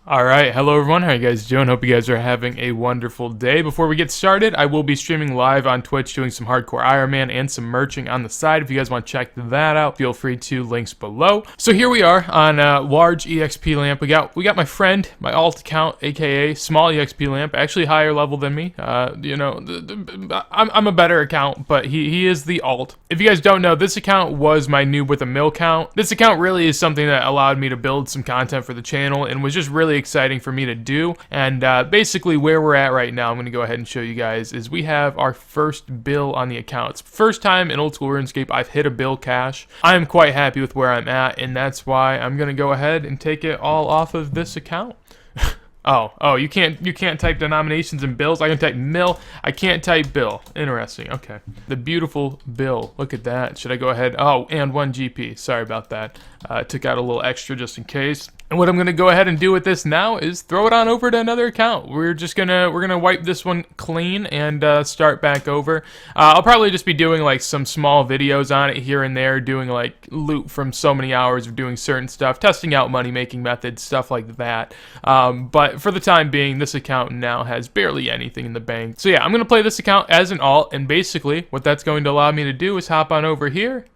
Alright, hello everyone, how you guys doing? Hope you guys are having a wonderful day. Before we get started, I will be streaming live on Twitch doing some hardcore Iron Man and some merching on the side. If you guys want to check that out, feel free to, links below. So here we are on a large EXP lamp. We got my friend, my alt account, aka small EXP lamp, actually higher level than me. I'm a better account, but he is the alt. If you guys don't know, this account was my noob with a mill count. This account really is something that allowed me to build some content for the channel and was just really exciting for me to do. And basically where we're at right now, I'm going to go ahead and show you guys, is we have our first bill on the account. It's first time in old school RuneScape I've hit a bill cash. I'm quite happy with where I'm at, and that's why I'm going to go ahead and take it all off of this account. Oh, you can't type denominations and bills. I can type mill. I can't type bill. Interesting. Okay. The beautiful bill. Look at that. Should I go ahead? Oh, and 1 GP. Sorry about that. Took out a little extra just in case. And what I'm gonna go ahead and do with this now is throw it on over to another account. We're gonna wipe this one clean and start back over. I'll probably just be doing like some small videos on it here and there, doing like loot from so many hours of doing certain stuff, testing out money making methods, stuff like that. But for the time being, this account now has barely anything in the bank. So yeah, I'm gonna play this account as an alt, and basically what that's going to allow me to do is hop on over here.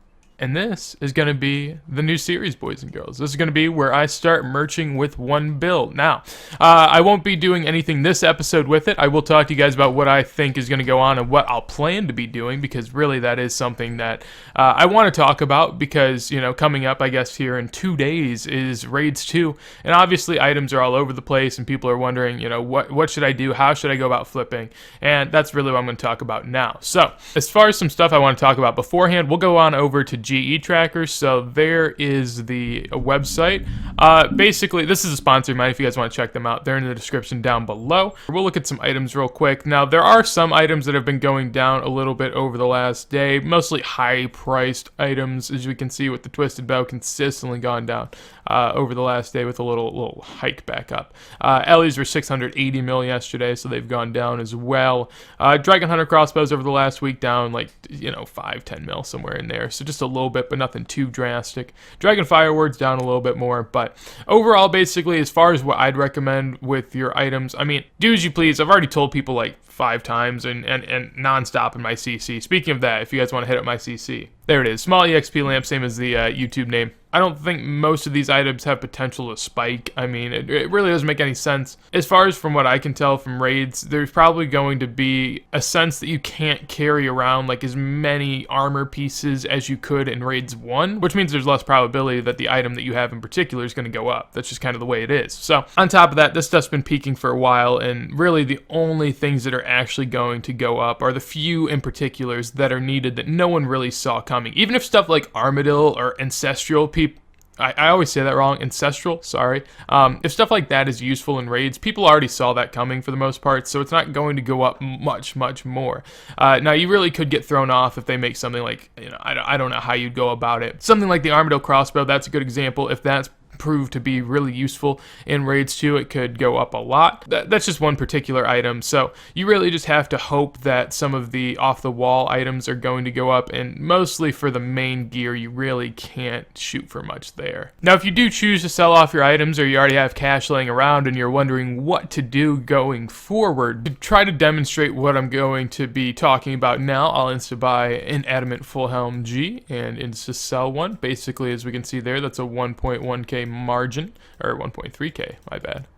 And this is going to be the new series, boys and girls. This is going to be where I start merching with one build. Now, I won't be doing anything this episode with it. I will talk to you guys about what I think is going to go on and what I'll plan to be doing, because really that is something that I want to talk about, because, you know, coming up, I guess, here in 2 days is Raids 2. And obviously items are all over the place and people are wondering, you know, what should I do? How should I go about flipping? And that's really what I'm going to talk about now. So, as far as some stuff I want to talk about beforehand, we'll go on over to GE trackers. So there is the website. Basically, this is a sponsor of mine. If you guys want to check them out, they're in the description down below. We'll look at some items real quick. Now, there are some items that have been going down a little bit over the last day, mostly high-priced items, as we can see with the Twisted Bow consistently gone down over the last day with a little hike back up. Ellie's were 680 mil yesterday, so they've gone down as well. Dragon Hunter crossbows over the last week down like, 5-10 mil, somewhere in there. So just a little bit, but nothing too drastic. Dragon Firewords down a little bit more, but overall, basically, as far as what I'd recommend with your items, I mean, do as you please. I've already told people like 5 times and non-stop in my CC. Speaking of that, if you guys want to hit up my CC, there it is. Small EXP lamp, same as the YouTube name. I don't think most of these items have potential to spike. I mean, it really doesn't make any sense. As far as from what I can tell from raids, there's probably going to be a sense that you can't carry around like as many armor pieces as you could in raids 1, which means there's less probability that the item that you have in particular is going to go up. That's just kind of the way it is. So on top of that, this stuff's been peaking for a while, and really the only things that are actually going to go up are the few in particulars that are needed that no one really saw coming. Even if stuff like Armadillo or Ancestral I always say that wrong, ancestral, sorry. If stuff like that is useful in raids, people already saw that coming for the most part, so it's not going to go up much more. Now, you really could get thrown off if they make something like, I don't know how you'd go about it. Something like the Armadillo crossbow, that's a good example. If that's proved to be really useful in raids 2, it could go up a lot. That's just one particular item, so you really just have to hope that some of the off-the-wall items are going to go up, and mostly for the main gear, you really can't shoot for much there. Now, if you do choose to sell off your items, or you already have cash laying around and you're wondering what to do going forward, to try to demonstrate what I'm going to be talking about now, I'll insta-buy an Adamant Full Helm G and insta-sell one. Basically, as we can see there, that's a 1.1k margin, or 1.3k, my bad.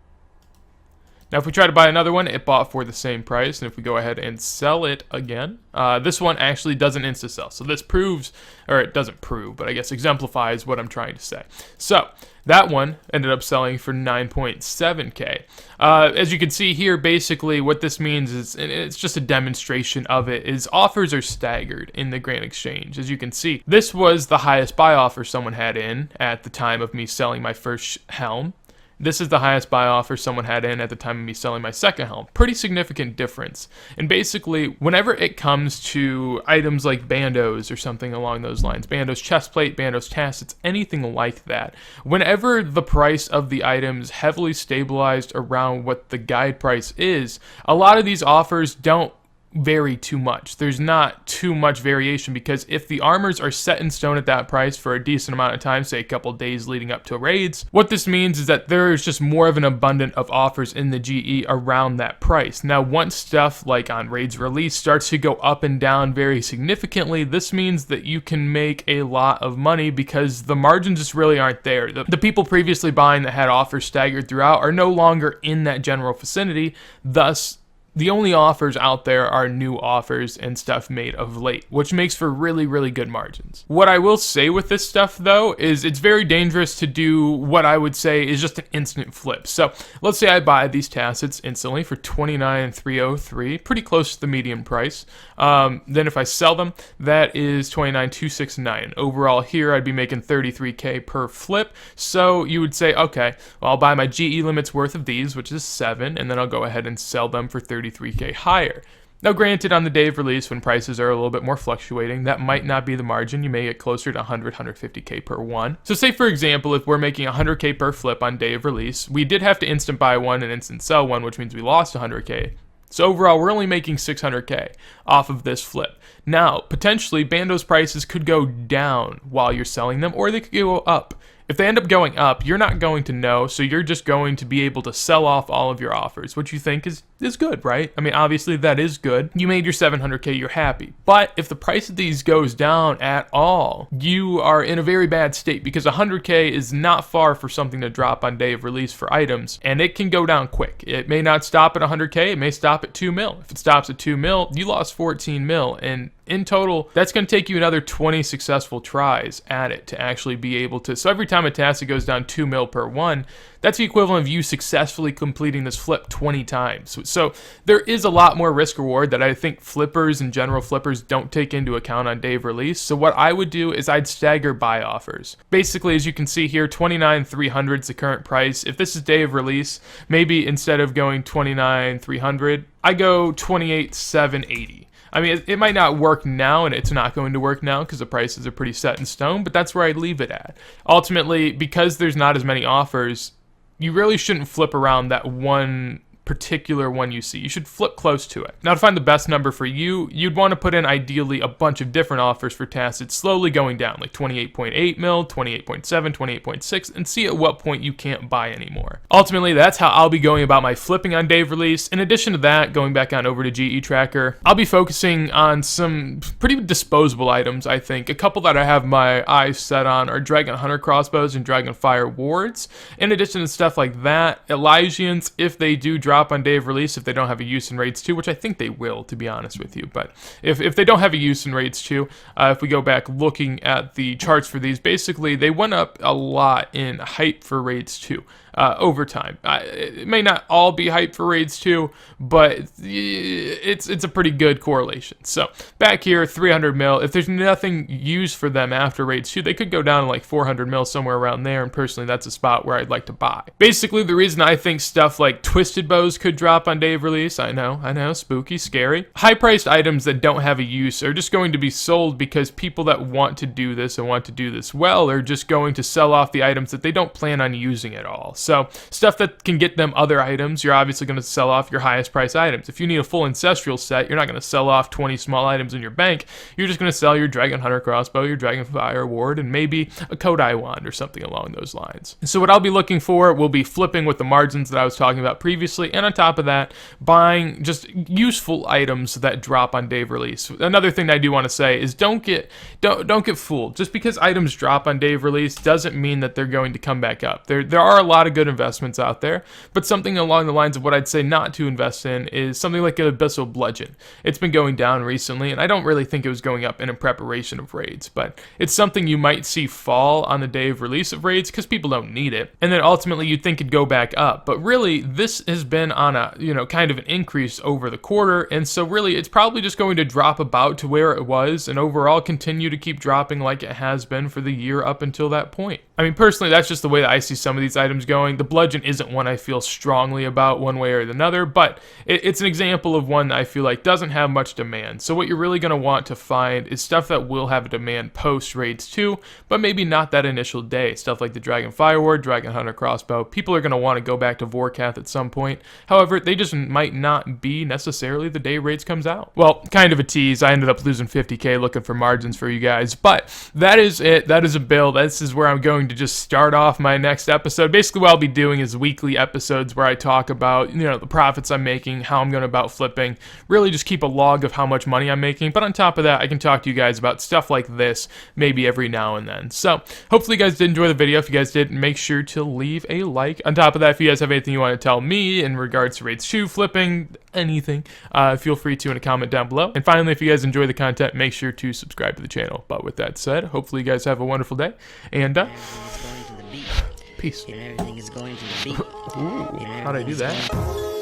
Now, if we try to buy another one, it bought for the same price, and if we go ahead and sell it again, this one actually doesn't insta-sell. So this proves, or it doesn't prove, but I guess exemplifies what I'm trying to say. So that one ended up selling for 9.7k. As you can see here, basically what this means is, and it's just a demonstration of it, is offers are staggered in the Grand Exchange. As you can see, this was the highest buy offer someone had in at the time of me selling my first helm. This is the highest buy offer someone had in at the time of me selling my second helm. Pretty significant difference. And basically, whenever it comes to items like bandos or something along those lines, bandos chestplate, bandos tassets, anything like that, whenever the price of the item is heavily stabilized around what the guide price is, a lot of these offers don't vary too much. There's not too much variation, because if the armors are set in stone at that price for a decent amount of time, say a couple days leading up to raids, what this means is that there is just more of an abundance of offers in the GE around that price. Now, once stuff like on raids release starts to go up and down very significantly, this means that you can make a lot of money because the margins just really aren't there. The people previously buying that had offers staggered throughout are no longer in that general vicinity. Thus, the only offers out there are new offers and stuff made of late, which makes for really, really good margins. What I will say with this stuff, though, is it's very dangerous to do what I would say is just an instant flip. So let's say I buy these tacits instantly for $29,303, pretty close to the median price. Then if I sell them, that is $29,269. Overall here, I'd be making $33K per flip. So you would say, okay, well, I'll buy my GE limits worth of these, which is 7, and then I'll go ahead and sell them for $33K higher. Now, granted, on the day of release, when prices are a little bit more fluctuating, that might not be the margin. You may get closer to 100, 150K per one. So say, for example, if we're making 100K per flip on day of release, we did have to instant buy one and instant sell one, which means we lost 100K. So overall, we're only making 600K off of this flip. Now, potentially, Bando's prices could go down while you're selling them, or they could go up. If they end up going up, you're not going to know, so you're just going to be able to sell off all of your offers, which you think is good, right? I mean, obviously that is good. You made your 700K, you're happy. But if the price of these goes down at all, you are in a very bad state, because 100K is not far for something to drop on day of release for items, and it can go down quick. It may not stop at 100K, it may stop at 2 mil. If it stops at 2 mil, you lost 14 mil, and in total, that's going to take you another 20 successful tries at it to actually be able to. So every time a tacit goes down 2 mil per one, that's the equivalent of you successfully completing this flip 20 times. So there is a lot more risk reward that I think flippers and general flippers don't take into account on day of release. So what I would do is I'd stagger buy offers. Basically, as you can see here, $29,300 is the current price. If this is day of release, maybe instead of going $29,300, I go $28,780. I mean, it might not work now, and it's not going to work now because the prices are pretty set in stone, but that's where I'd leave it at. Ultimately, because there's not as many offers, you really shouldn't flip around that one particular one you see. You should flip close to it. Now, to find the best number for you, you'd want to put in ideally a bunch of different offers for tacits slowly going down, like 28.8 mil, 28.7, 28.6, and see at what point you can't buy anymore. Ultimately, that's how I'll be going about my flipping on day of release. In addition to that, going back on over to GE Tracker, I'll be focusing on some pretty disposable items, I think. A couple that I have my eyes set on are Dragon Hunter crossbows and Dragon Fire wards. In addition to stuff like that, Elysians, if they do drop on day of release, if they don't have a use in raids 2, which I think they will, to be honest with you, but if they don't have a use in raids 2, if we go back looking at the charts for these, basically they went up a lot in hype for raids 2 over time. It may not all be hype for raids 2, but it's a pretty good correlation. So back here, 300 mil, if there's nothing used for them after raids 2, they could go down to like 400 mil, somewhere around there, and personally that's a spot where I'd like to buy. Basically, the reason I think stuff like Twisted Bows could drop on day of release, I know, spooky, scary. High-priced items that don't have a use are just going to be sold because people that want to do this and want to do this well are just going to sell off the items that they don't plan on using at all. So stuff that can get them other items, you're obviously going to sell off your highest price items. If you need a full ancestral set, you're not going to sell off 20 small items in your bank. You're just going to sell your Dragon Hunter crossbow, your Dragon Fire ward, and maybe a Kodai wand or something along those lines. So what I'll be looking for will be flipping with the margins that I was talking about previously, and on top of that, buying just useful items that drop on day of release. Another thing that I do want to say is don't get fooled. Just because items drop on day of release doesn't mean that they're going to come back up. There are a lot of good investments out there, but something along the lines of what I'd say not to invest in is something like an Abyssal Bludgeon. It's been going down recently, and I don't really think it was going up in preparation of raids, but it's something you might see fall on the day of release of raids because people don't need it, and then ultimately you'd think it'd go back up. But really, this has been on a kind of an increase over the quarter, and so really it's probably just going to drop about to where it was, and overall continue to keep dropping like it has been for the year up until that point. I mean, personally, that's just the way that I see some of these items going. going. The bludgeon isn't one I feel strongly about one way or another, but it's an example of one that I feel like doesn't have much demand. So what you're really going to want to find is stuff that will have a demand post raids 2, but maybe not that initial day. Stuff like the Dragon Fireward, Dragon Hunter Crossbow. People are going to want to go back to Vorkath at some point. However, they just might not be necessarily the day raids comes out. Well, kind of a tease. I ended up losing 50k looking for margins for you guys, but that is it. That is a build. This is where I'm going to just start off my next episode. Basically what I'll be doing is weekly episodes where I talk about, the profits I'm making, how I'm going about flipping, really just keep a log of how much money I'm making. But on top of that, I can talk to you guys about stuff like this maybe every now and then. So hopefully you guys did enjoy the video. If you guys did, make sure to leave a like. On top of that, if you guys have anything you want to tell me in regards to raids 2, flipping, anything, feel free to in a comment down below. And finally, if you guys enjoy the content, make sure to subscribe to the channel. But with that said, hopefully you guys have a wonderful day, and peace. Everything is going to the beat. Ooh, how'd I do that?